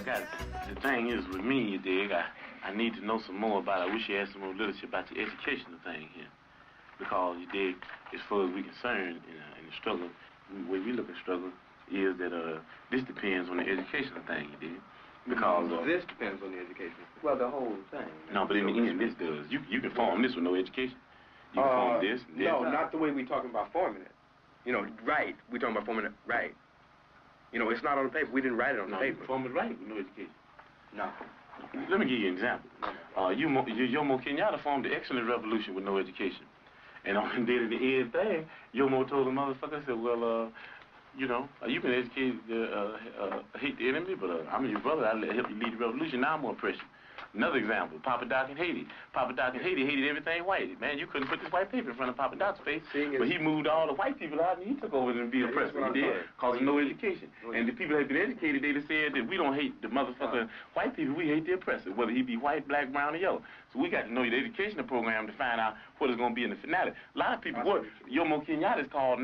The thing is with me, you dig, I need to know some more about it. I wish you had some more literature about the educational thing here. Because, you dig, as far as we're concerned in the struggle, the way we look at struggle is that this depends on the educational thing, you dig. Because this depends on the education. Well, the whole thing. No, but in the end, this does. You can form this with no education. You can form this. No, not the way we're talking about forming it. You know, right. We're talking about forming it right. You know, it's not on the paper. We didn't write it on the paper. You form it right with no education. No. Let me give you an example. Jomo Kenyatta formed the excellent revolution with no education. And on the day of the end thing, Jomo told the motherfucker, said, well, you know, you can educate, hate the enemy, but I'm your brother. I'll help you lead the revolution. Now I'm going to oppress you. Another example, Papa Doc in Haiti. Papa Doc in Haiti hated everything white. Man, you couldn't put this white paper in front of Papa Doc's face, but he moved all the white people out and he took over and be oppressed. He did, causing no education. And the people that had been educated, they said that we don't hate the motherfucker white people, we hate the oppressor, whether he be white, black, brown, or yellow. So we got to know the educational program to find out what is going to be in the finale. A lot of people, Jomo Kenyatta is called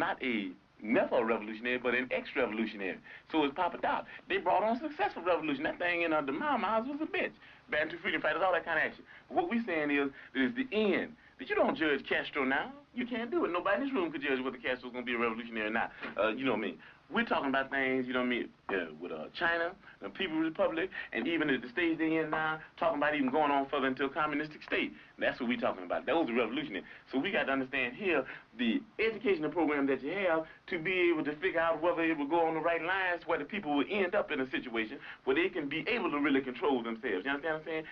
never a revolutionary, but an ex-revolutionary. So is Papa Doc. They brought on a successful revolution. That thing in the Mao's was a bitch. Bantu freedom fighters, all that kind of action. But what we're saying is that it's the end. That you don't judge Castro now. You can't do it. Nobody in this room could judge whether Castro's going to be a revolutionary or not. You know what I mean? We're talking about things, you know what I mean, with China, the People's Republic, and even at the stage they're in now, talking about even going on further into a communistic state. That's what we're talking about. Those are revolutionary. So we got to understand here the educational program that you have to be able to figure out whether it will go on the right lines where the people will end up in a situation where they can be able to really control themselves. You understand what I'm saying?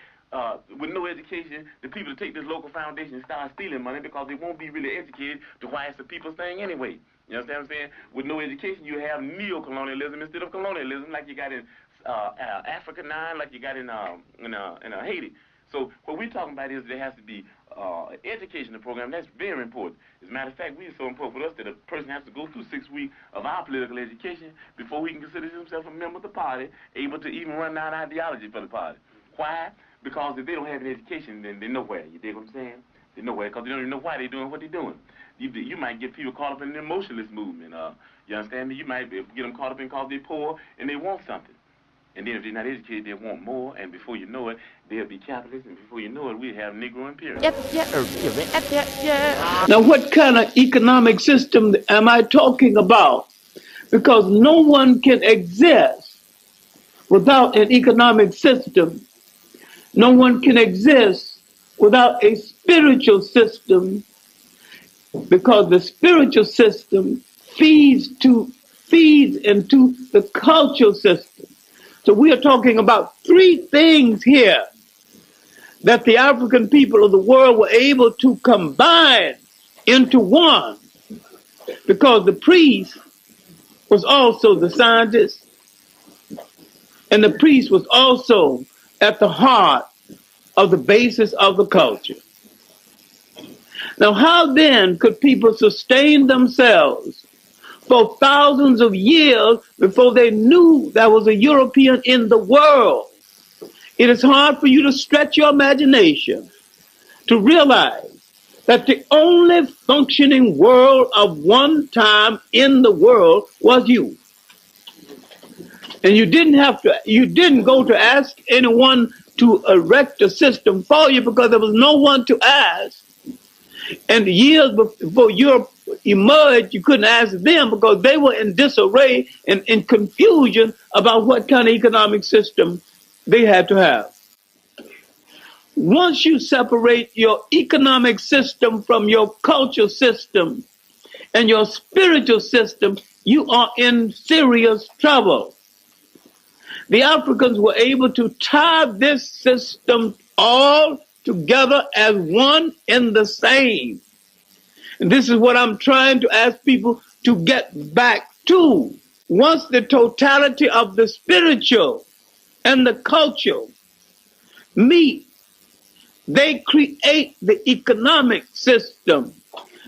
With no education, the people take this local foundation and start stealing money because they won't be really educated to why it's a people's thing anyway. You understand what I'm saying? With no education, you have neo-colonialism instead of colonialism, like you got in Africa now, like you got in Haiti. So what we're talking about is there has to be an educational program. That's very important. As a matter of fact, it's so important for us that a person has to go through 6 weeks of our political education before he can consider himself a member of the party, able to even run down ideology for the party. Why? Because if they don't have an education, then they're nowhere. You dig what I'm saying? They're nowhere because they don't even know why they're doing what they're doing. You might get people caught up in the emotionalist movement. You understand me? You might get them caught up in because they're poor and they want something. And then if they're not educated, they want more. And before you know it, they'll be capitalists. And before you know it, we have Negro imperialism. Now, what kind of economic system am I talking about? Because no one can exist without an economic system. No one can exist without a spiritual system, because the spiritual system feeds into the cultural system. So we are talking about three things here that the African people of the world were able to combine into one, because the priest was also the scientist, and the priest was also at the heart of the basis of the culture. Now, how then could people sustain themselves for thousands of years before they knew there was a European in the world? It is hard for you to stretch your imagination to realize that the only functioning world of one time in the world was you. And you didn't go to ask anyone to erect a system for you because there was no one to ask. And years before Europe emerged, you couldn't ask them because they were in disarray and in confusion about what kind of economic system they had to have. Once you separate your economic system from your cultural system and your spiritual system, you are in serious trouble. The Africans were able to tie this system all together as one and the same. And this is what I'm trying to ask people to get back to. Once the totality of the spiritual and the cultural meet, they create the economic system,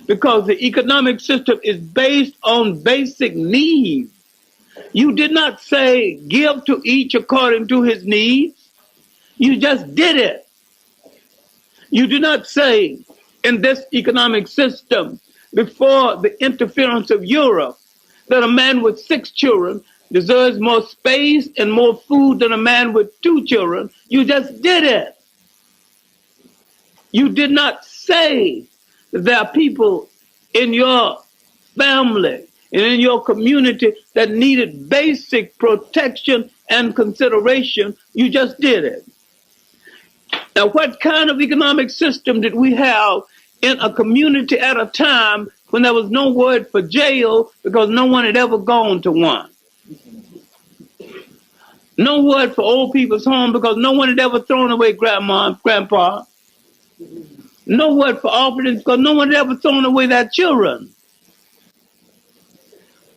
because the economic system is based on basic needs. You did not say give to each according to his needs. You just did it. You do not say in this economic system, before the interference of Europe, that a man with 6 children deserves more space and more food than a man with 2 children. You just did it. You did not say that there are people in your family and in your community that needed basic protection and consideration. You just did it. Now, what kind of economic system did we have in a community at a time when there was no word for jail because no one had ever gone to one? No word for old people's home because no one had ever thrown away grandma and grandpa. No word for orphans because no one had ever thrown away their children.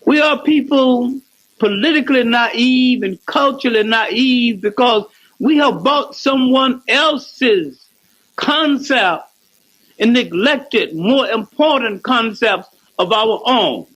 We are people politically naive and culturally naive because we have bought someone else's concept and neglected more important concepts of our own.